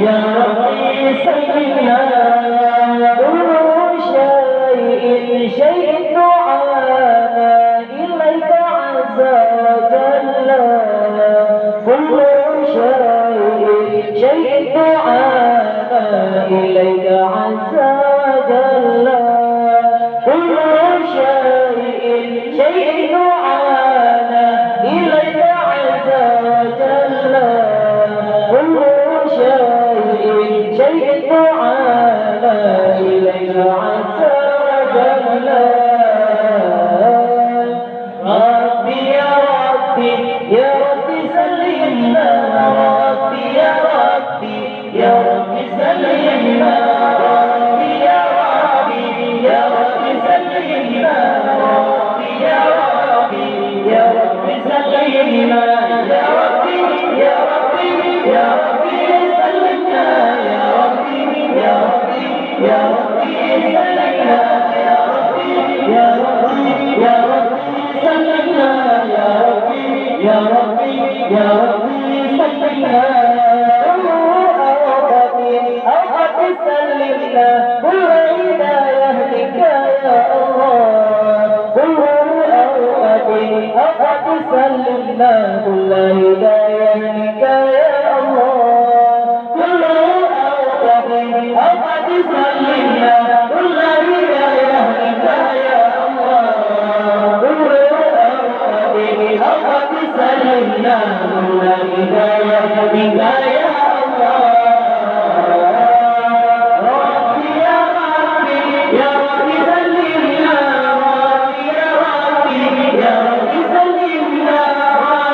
يا ربي سلمنا كل شيء دعانا إليك عز وجل كل شيء دعانا إليك عز وجل كل شيء دعانا إليك عز وجل كل شيء دعانا إليك عز وجل ربي يا ربي يا ربي سلمنا ربي يا ربي يا ربي سلمنا ربي يا ربي يا ربي سلمنا ربي يا ربي يا ربي سلمنا يا ربي يا ربي يا ربي سلمنا يا ربي يا ربي يا ربي سلمنا يا ربي يا ربي يا ربي سلمنا يا ربي يا ربي يا ربي سلمنا أوقات سلمنا كل هداية لك يا الله كل أوقات سلمنا كل هداية لك يا الله كل أوقات سلمنا كل هداية لك يا الله كل أوقات سلمنا كل هداية لك يا الله ربي يا ربي يا ربي سلمنا ربي يا ربي يا ربي سلمنا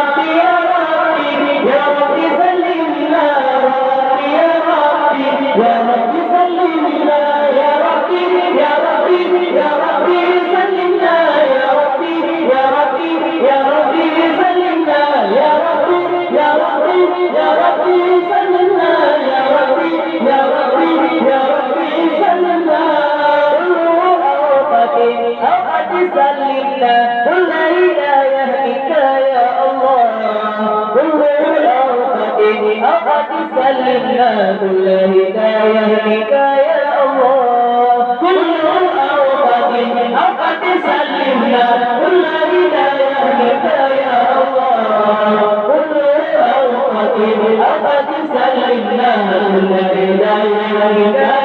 ربي يا ربي يا ربي سلمنا ربي يا ربي يا ربي سلمنا يا ربي يا ربي يا ربي سلمنا يا ربي يا ربي يا ربي سلمنا يا ربي يا ربي يا ربي سلمنا يا ربي يا ربي يا ربي سلمنا أوقات سلمنا كل هداية لك يا الله كل أوقات سلمنا كل هداية لك يا الله كل أوقات سلمنا كل هداية لك يا الله كل أوقات سلمنا كل هداية لك